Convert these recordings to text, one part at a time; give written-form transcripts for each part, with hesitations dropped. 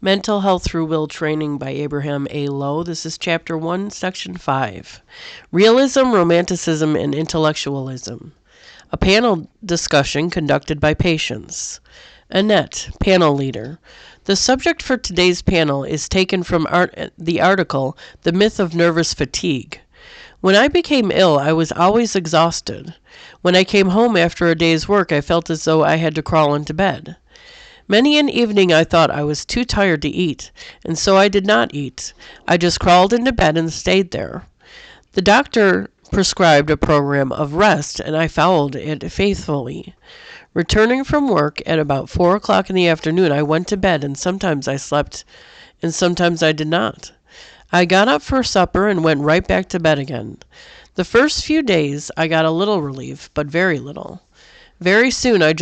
Mental Health Through Will Training by Abraham A. Lowe. This is Chapter 1, Section 5. Realism, Romanticism, and Intellectualism. A panel discussion conducted by patients. Annette, panel leader. The subject for today's panel is taken from the article, The Myth of Nervous Fatigue. When I became ill, I was always exhausted. When I came home after a day's work, I felt as though I had to crawl into bed. Many an evening I thought I was too tired to eat, and so I did not eat. I just crawled into bed and stayed there. The doctor prescribed a program of rest, and I followed it faithfully. Returning from work at about 4 o'clock in the afternoon, I went to bed, and sometimes I slept, and sometimes I did not. I got up for supper and went right back to bed again. The first few days I got a little relief, but very little. Very soon I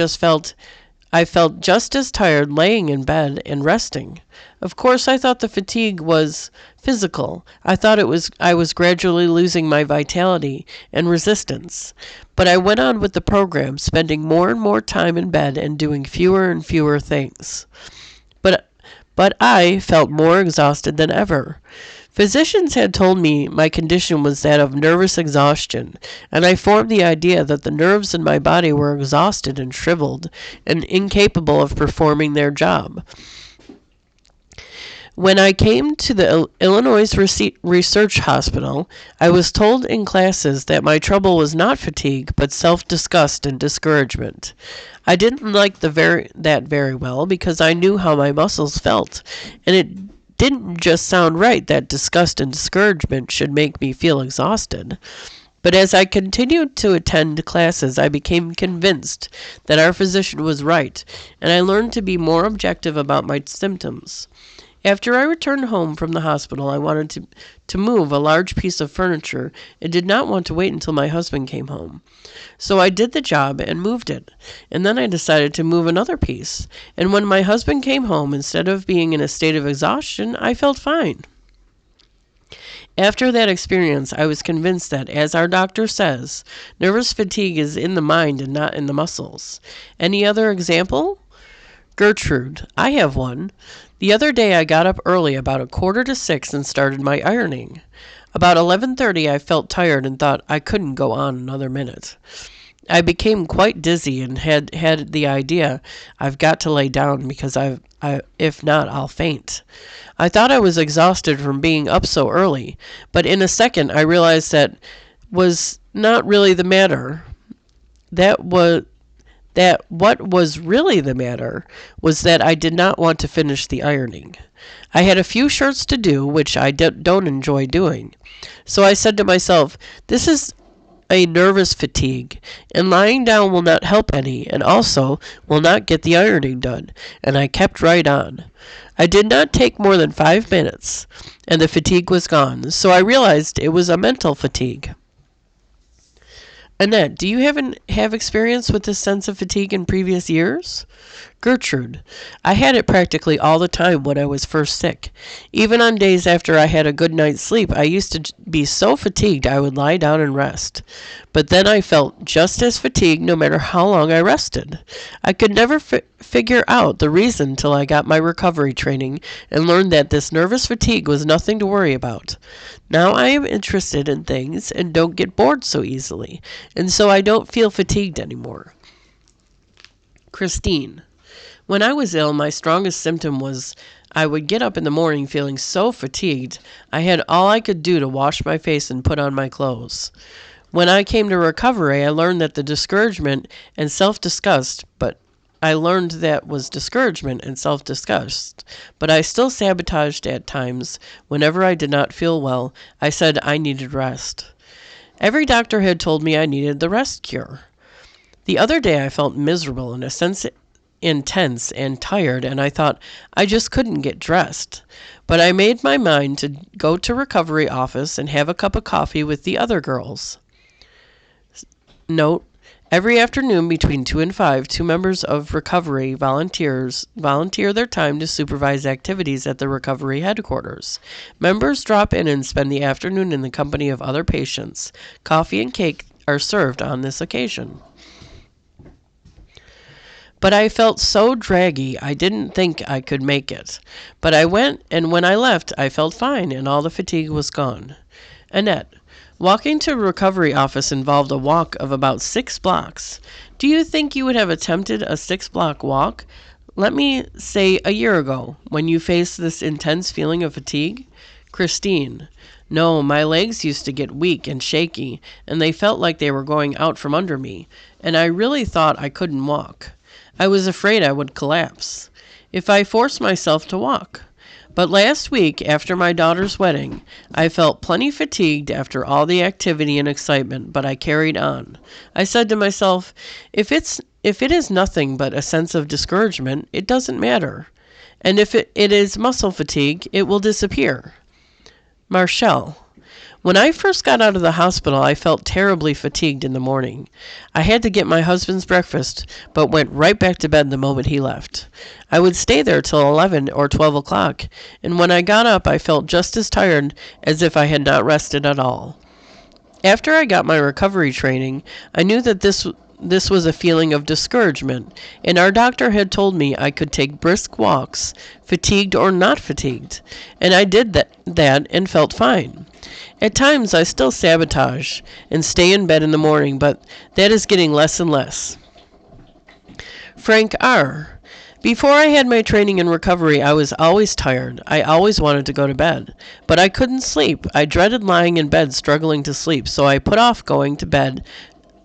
felt just as tired laying in bed and resting. Of course, I thought the fatigue was physical. I thought I was gradually losing my vitality and resistance. But I went on with the program, spending more and more time in bed and doing fewer and fewer things. But I felt more exhausted than ever. Physicians had told me my condition was that of nervous exhaustion, and I formed the idea that the nerves in my body were exhausted and shriveled and incapable of performing their job. When I came to the Illinois Research Hospital, I was told in classes that my trouble was not fatigue, but self-disgust and discouragement. I didn't like that very well because I knew how my muscles felt, and it didn't just sound right that disgust and discouragement should make me feel exhausted. But as I continued to attend classes, I became convinced that our physician was right, and I learned to be more objective about my symptoms. After I returned home from the hospital, I wanted to move a large piece of furniture and did not want to wait until my husband came home. So I did the job and moved it, and then I decided to move another piece. And when my husband came home, instead of being in a state of exhaustion, I felt fine. After that experience, I was convinced that, as our doctor says, nervous fatigue is in the mind and not in the muscles. Any other example? Gertrude, I have one. The other day I got up early about 5:45 and started my ironing. About 11:30 I felt tired and thought I couldn't go on another minute. I became quite dizzy and had the idea I've got to lay down because if not I'll faint. I thought I was exhausted from being up so early, but in a second I realized that was not really the matter. What was really the matter was that I did not want to finish the ironing. I had a few shirts to do, which I don't enjoy doing. So I said to myself, this is a nervous fatigue, and lying down will not help any, and also will not get the ironing done, and I kept right on. I did not take more than 5 minutes, and the fatigue was gone, so I realized it was a mental fatigue. Annette, do you have experience with this sense of fatigue in previous years? Gertrude, I had it practically all the time when I was first sick. Even on days after I had a good night's sleep, I used to be so fatigued I would lie down and rest. But then I felt just as fatigued no matter how long I rested. I could never figure out the reason till I got my recovery training and learned that this nervous fatigue was nothing to worry about. Now I am interested in things and don't get bored so easily, and so I don't feel fatigued anymore. Christine, when I was ill, my strongest symptom was I would get up in the morning feeling so fatigued, I had all I could do to wash my face and put on my clothes. When I came to recovery, I learned that and self-disgust, but I still sabotaged at times. Whenever I did not feel well, I said I needed rest. Every doctor had told me I needed the rest cure. The other day I felt miserable in a sense, intense and tired, and I thought I just couldn't get dressed. But I made my mind to go to recovery office and have a cup of coffee with the other girls. Note, every afternoon between 2 and 5, 2 members of recovery volunteer their time to supervise activities at the recovery headquarters. Members drop in and spend the afternoon in the company of other patients. Coffee and cake are served on this occasion. But I felt so draggy, I didn't think I could make it. But I went, and when I left, I felt fine, and all the fatigue was gone. Annette, walking to a recovery office involved a walk of about 6 blocks. Do you think you would have attempted a 6-block walk, let me say a year ago, when you faced this intense feeling of fatigue? Christine, no, my legs used to get weak and shaky, and they felt like they were going out from under me, and I really thought I couldn't walk. I was afraid I would collapse if I forced myself to walk. But last week, after my daughter's wedding, I felt plenty fatigued after all the activity and excitement, but I carried on. I said to myself, if it is nothing but a sense of discouragement, it doesn't matter. And if it is muscle fatigue, it will disappear. Marshall, when I first got out of the hospital, I felt terribly fatigued in the morning. I had to get my husband's breakfast, but went right back to bed the moment he left. I would stay there till 11 or 12 o'clock, and when I got up, I felt just as tired as if I had not rested at all. After I got my recovery training, I knew that this was a feeling of discouragement, and our doctor had told me I could take brisk walks, fatigued or not fatigued, and I did that and felt fine. At times I still sabotage and stay in bed in the morning, but that is getting less and less. Frank R. Before I had my training in recovery, I was always tired. I always wanted to go to bed, but I couldn't sleep. I dreaded lying in bed struggling to sleep, so I put off going to bed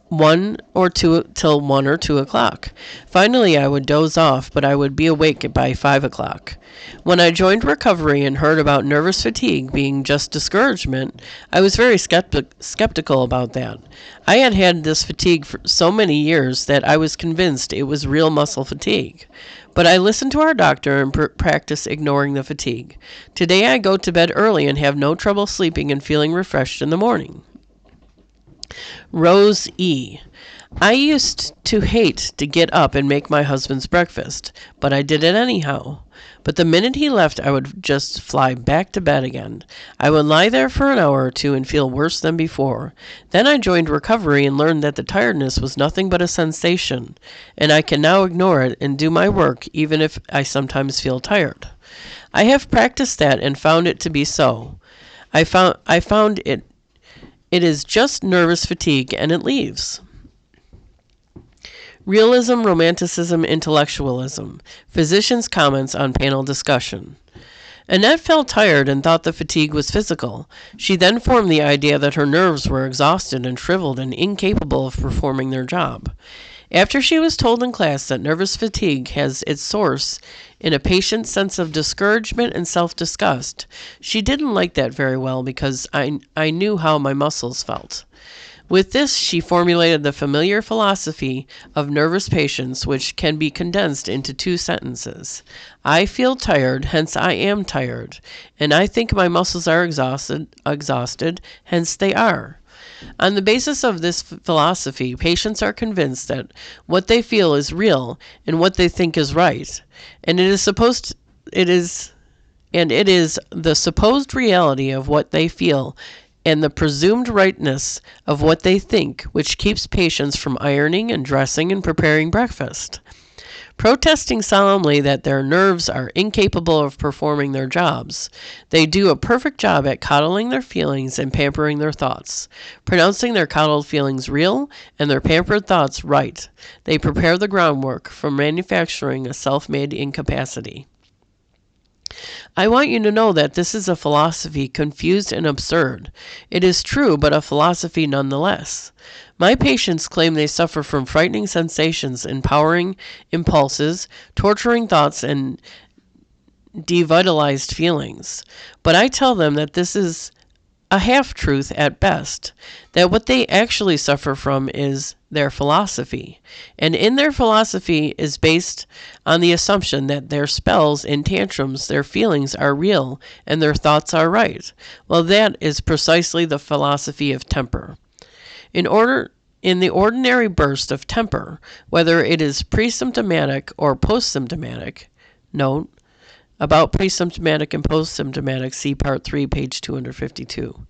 till 1 or 2 o'clock. Finally, I would doze off, but I would be awake by 5 o'clock. When I joined recovery and heard about nervous fatigue being just discouragement, I was very skeptical about that. I had had this fatigue for so many years that I was convinced it was real muscle fatigue. But I listened to our doctor and practiced ignoring the fatigue. Today I go to bed early and have no trouble sleeping and feeling refreshed in the morning. Rose E. I used to hate to get up and make my husband's breakfast, but I did it anyhow. But the minute he left, I would just fly back to bed again. I would lie there for an hour or two and feel worse than before. Then I joined recovery and learned that the tiredness was nothing but a sensation, and I can now ignore it and do my work even if I sometimes feel tired. I have practiced that and found it to be so. I found it is just nervous fatigue and it leaves. Realism, Romanticism, Intellectualism. Physicians' comments on panel discussion. Annette felt tired and thought the fatigue was physical. She then formed the idea that her nerves were exhausted and shriveled and incapable of performing their job. After she was told in class that nervous fatigue has its source in a patient's sense of discouragement and self-disgust, she didn't like that very well because I knew how my muscles felt. With this, she formulated the familiar philosophy of nervous patients, which can be condensed into 2 sentences. I feel tired, hence I am tired, and I think my muscles are exhausted, hence they are. On the basis of this philosophy, patients are convinced that what they feel is real and what they think is right, and it is the supposed reality of what they feel and the presumed rightness of what they think, which keeps patients from ironing and dressing and preparing breakfast. Protesting solemnly that their nerves are incapable of performing their jobs, they do a perfect job at coddling their feelings and pampering their thoughts, pronouncing their coddled feelings real and their pampered thoughts right. They prepare the groundwork for manufacturing a self-made incapacity. I want you to know that this is a philosophy confused and absurd. It is true, but a philosophy nonetheless. My patients claim they suffer from frightening sensations, empowering impulses, torturing thoughts, and devitalized feelings. But I tell them that this is a half-truth at best, that what they actually suffer from is their philosophy. And in their philosophy is based on the assumption that their spells and tantrums, their feelings are real and their thoughts are right. Well, that is precisely the philosophy of temper. In the ordinary burst of temper, whether it is pre-symptomatic or post-symptomatic, note, about pre-symptomatic and post-symptomatic, see Part 3, page 252.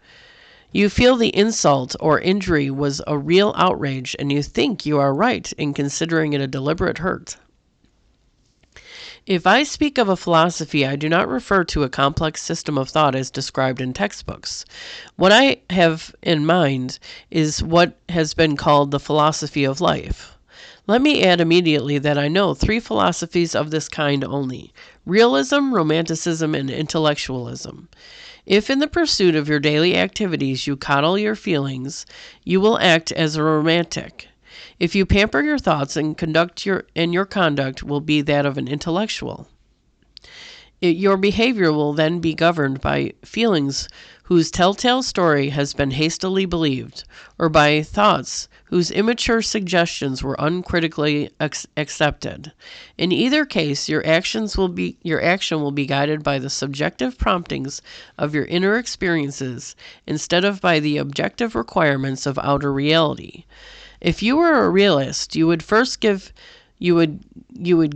You feel the insult or injury was a real outrage, and you think you are right in considering it a deliberate hurt. If I speak of a philosophy, I do not refer to a complex system of thought as described in textbooks. What I have in mind is what has been called the philosophy of life. Let me add immediately that I know 3 philosophies of this kind only: realism, romanticism, and intellectualism. If in the pursuit of your daily activities you coddle your feelings, you will act as a romantic. If you pamper your thoughts and your conduct will be that of an intellectual. Your behavior will then be governed by feelings whose telltale story has been hastily believed, or by thoughts whose immature suggestions were uncritically accepted. In either case, your action will be guided by the subjective promptings of your inner experiences instead of by the objective requirements of outer reality. If you were a realist, you would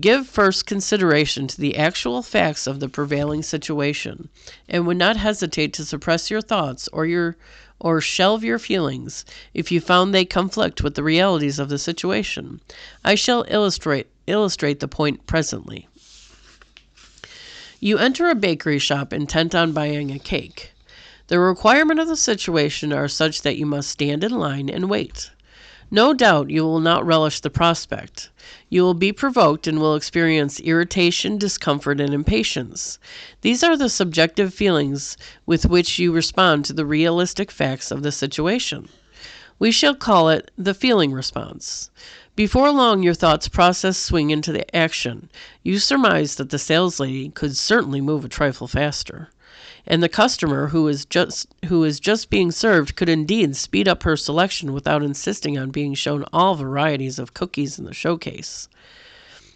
give first consideration to the actual facts of the prevailing situation, and would not hesitate to suppress your thoughts or shelve your feelings if you found they conflict with the realities of the situation. I shall illustrate the point presently. You enter a bakery shop intent on buying a cake. The requirements of the situation are such that you must stand in line and wait. No doubt you will not relish the prospect. You will be provoked and will experience irritation, discomfort, and impatience. These are the subjective feelings with which you respond to the realistic facts of the situation. We shall call it the feeling response. Before long, your thoughts process swing into the action. You surmise that the saleslady could certainly move a trifle faster, and the customer who is just being served could indeed speed up her selection without insisting on being shown all varieties of cookies in the showcase.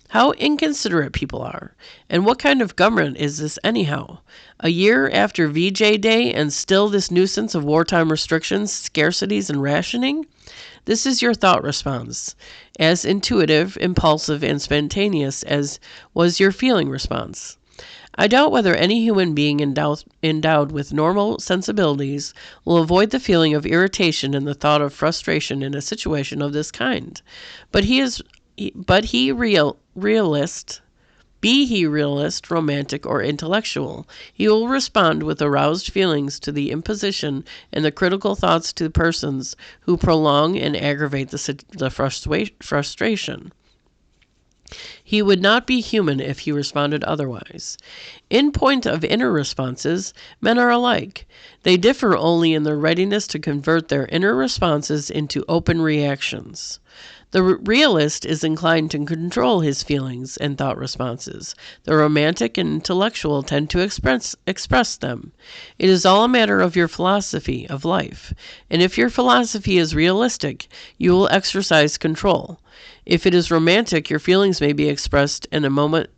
How inconsiderate people are. And what kind of government is this anyhow? A year after VJ Day and still this nuisance of wartime restrictions, scarcities, and rationing? This is your thought response, as intuitive, impulsive, and spontaneous as was your feeling response. I doubt whether any human being endowed with normal sensibilities will avoid the feeling of irritation and the thought of frustration in a situation of this kind. Be he realist, romantic, or intellectual, he will respond with aroused feelings to the imposition and the critical thoughts to persons who prolong and aggravate the frustration. He would not be human if he responded otherwise. In point of inner responses, men are alike. They differ only in their readiness to convert their inner responses into open reactions. The realist is inclined to control his feelings and thought responses. The romantic and intellectual tend to express them. It is all a matter of your philosophy of life. And if your philosophy is realistic, you will exercise control. If it is romantic, your feelings may be expressed in the moment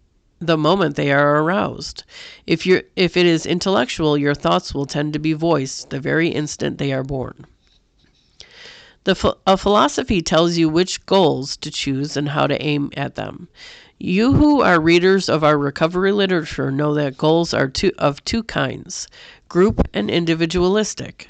they are aroused. If it is intellectual, your thoughts will tend to be voiced the very instant they are born. A philosophy tells you which goals to choose and how to aim at them. You who are readers of our recovery literature know that goals are of two kinds, group and individualistic.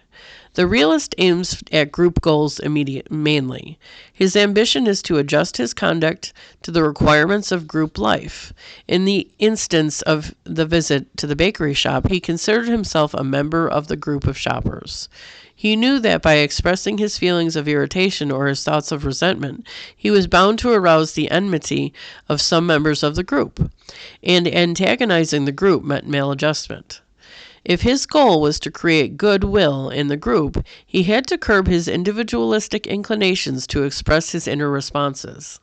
The realist aims at group goals mainly. His ambition is to adjust his conduct to the requirements of group life. In the instance of the visit to the bakery shop, he considered himself a member of the group of shoppers. He knew that by expressing his feelings of irritation or his thoughts of resentment, he was bound to arouse the enmity of some members of the group, and antagonizing the group meant maladjustment. If his goal was to create goodwill in the group, he had to curb his individualistic inclinations to express his inner responses.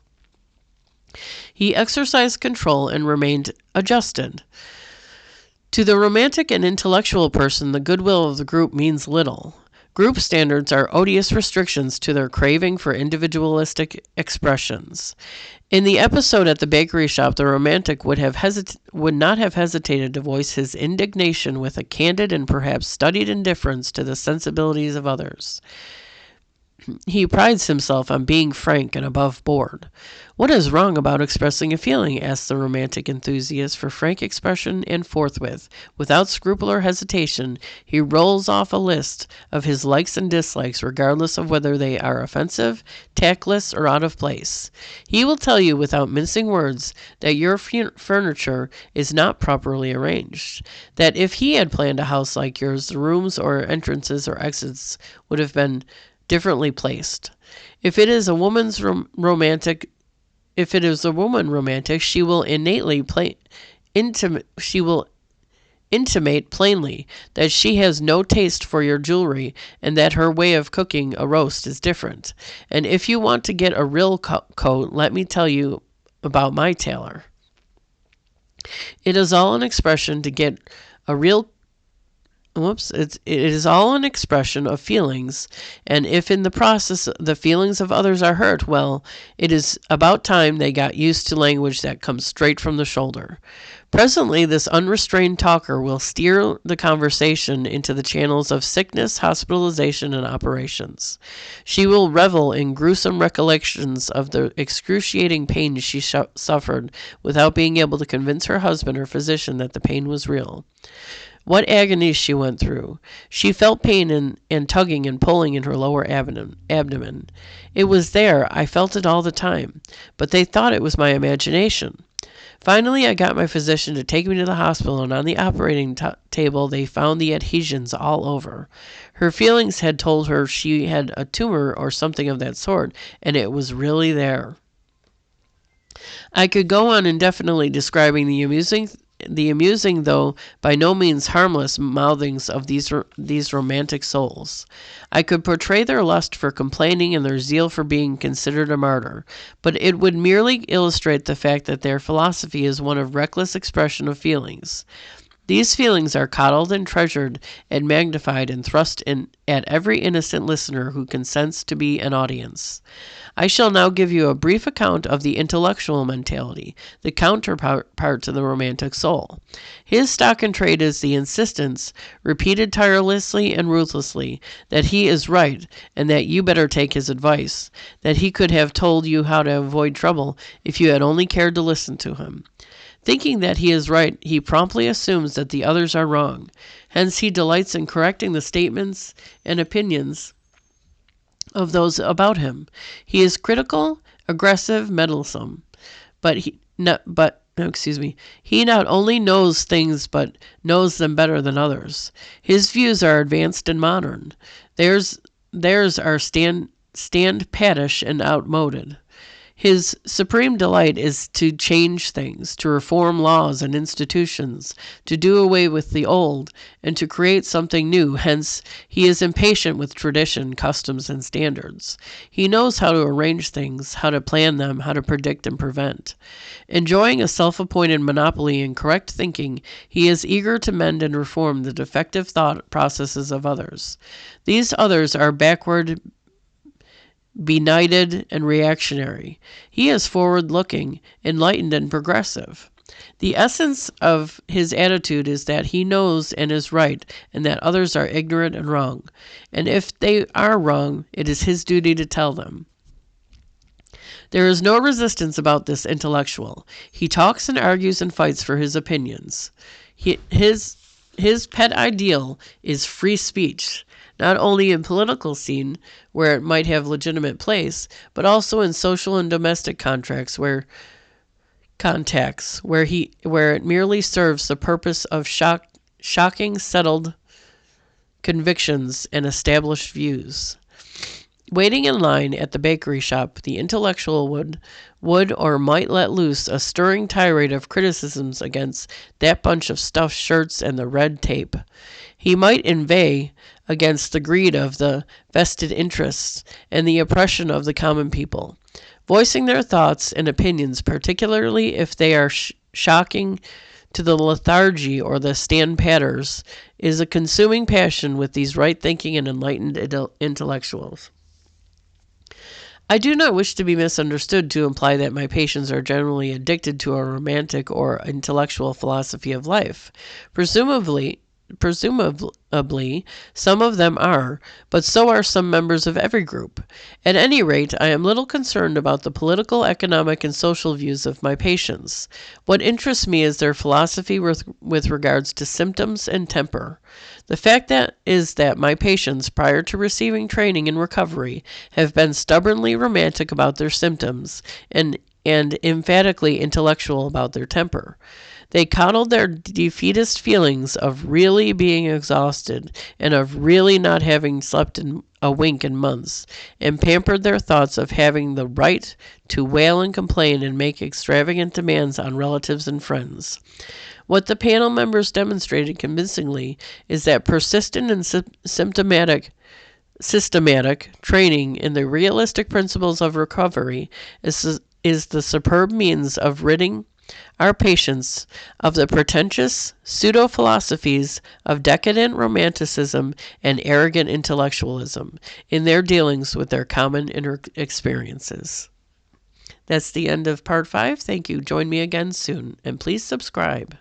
He exercised control and remained adjusted. To the romantic and intellectual person, the goodwill of the group means little. Group standards are odious restrictions to their craving for individualistic expressions. In the episode at the bakery shop, the romantic would not have hesitated to voice his indignation with a candid and perhaps studied indifference to the sensibilities of others. He prides himself on being frank and above board. What is wrong about expressing a feeling? Asks the romantic enthusiast for frank expression, and forthwith, without scruple or hesitation, he rolls off a list of his likes and dislikes, regardless of whether they are offensive, tactless, or out of place. He will tell you without mincing words that your furniture is not properly arranged, that if he had planned a house like yours, the rooms or entrances or exits would have been differently placed. If it is a woman's romantic, she will intimate plainly that she has no taste for your jewelry and that her way of cooking a roast is different. And if you want to get a real coat, let me tell you about my tailor. It is all an expression to get a real it is all an expression of feelings, and if in the process the feelings of others are hurt, well, it is about time they got used to language that comes straight from the shoulder. Presently, this unrestrained talker will steer the conversation into the channels of sickness, hospitalization, and operations. She will revel in gruesome recollections of the excruciating pain she suffered without being able to convince her husband or physician that the pain was real. What agonies she went through. She felt pain and tugging and pulling in her lower abdomen. It was there. I felt it all the time. But they thought it was my imagination. Finally, I got my physician to take me to the hospital, and on the operating table they found the adhesions all over. Her feelings had told her she had a tumor or something of that sort, and it was really there. I could go on indefinitely describing the amusing, though by no means harmless, mouthings of these romantic souls. I could portray their lust for complaining and their zeal for being considered a martyr, but it would merely illustrate the fact that their philosophy is one of reckless expression of feelings. These feelings are coddled and treasured and magnified and thrust in at every innocent listener who consents to be an audience. I shall now give you a brief account of the intellectual mentality, the counterpart to the romantic soul. His stock in trade is the insistence, repeated tirelessly and ruthlessly, that he is right and that you better take his advice, that he could have told you how to avoid trouble if you had only cared to listen to him. Thinking that he is right, he promptly assumes that the others are wrong. Hence he delights in correcting the statements and opinions of those about him. He is critical, aggressive, meddlesome, he not only knows things but knows them better than others. His views are advanced and modern. Theirs are stand-pattish and outmoded. His supreme delight is to change things, to reform laws and institutions, to do away with the old, and to create something new. Hence, he is impatient with tradition, customs, and standards. He knows how to arrange things, how to plan them, how to predict and prevent. Enjoying a self-appointed monopoly in correct thinking, he is eager to mend and reform the defective thought processes of others. These others are backward, benighted, and reactionary. He is forward-looking, enlightened, and progressive. The essence of his attitude is that he knows and is right, and that others are ignorant and wrong. And if they are wrong, it is his duty to tell them. There is no resistance about this intellectual. He talks and argues and fights for his opinions. His pet ideal is free speech, not only in political scene, where it might have legitimate place, but also in social and domestic where it merely serves the purpose of shocking settled convictions and established views. Waiting in line at the bakery shop, the intellectual would or might let loose a stirring tirade of criticisms against that bunch of stuffed shirts and the red tape. He might inveigh against the greed of the vested interests and the oppression of the common people. Voicing their thoughts and opinions, particularly if they are shocking to the lethargy or the stand-patters, is a consuming passion with these right-thinking and enlightened intellectuals. I do not wish to be misunderstood to imply that my patients are generally addicted to a romantic or intellectual philosophy of life. Presumably presumably, some of them are, but so are some members of every group. At any rate, I am little concerned about the political, economic, and social views of my patients. What interests me is their philosophy with regards to symptoms and temper. The fact is that my patients, prior to receiving training in recovery, have been stubbornly romantic about their symptoms and emphatically intellectual about their temper. They coddled their defeatist feelings of really being exhausted and of really not having slept a wink in months, and pampered their thoughts of having the right to wail and complain and make extravagant demands on relatives and friends. What the panel members demonstrated convincingly is that persistent and systematic training in the realistic principles of recovery is the superb means of ridding our patients of the pretentious pseudo-philosophies of decadent romanticism and arrogant intellectualism in their dealings with their common inner experiences. That's the end of part 5. Thank you. Join me again soon, and please subscribe.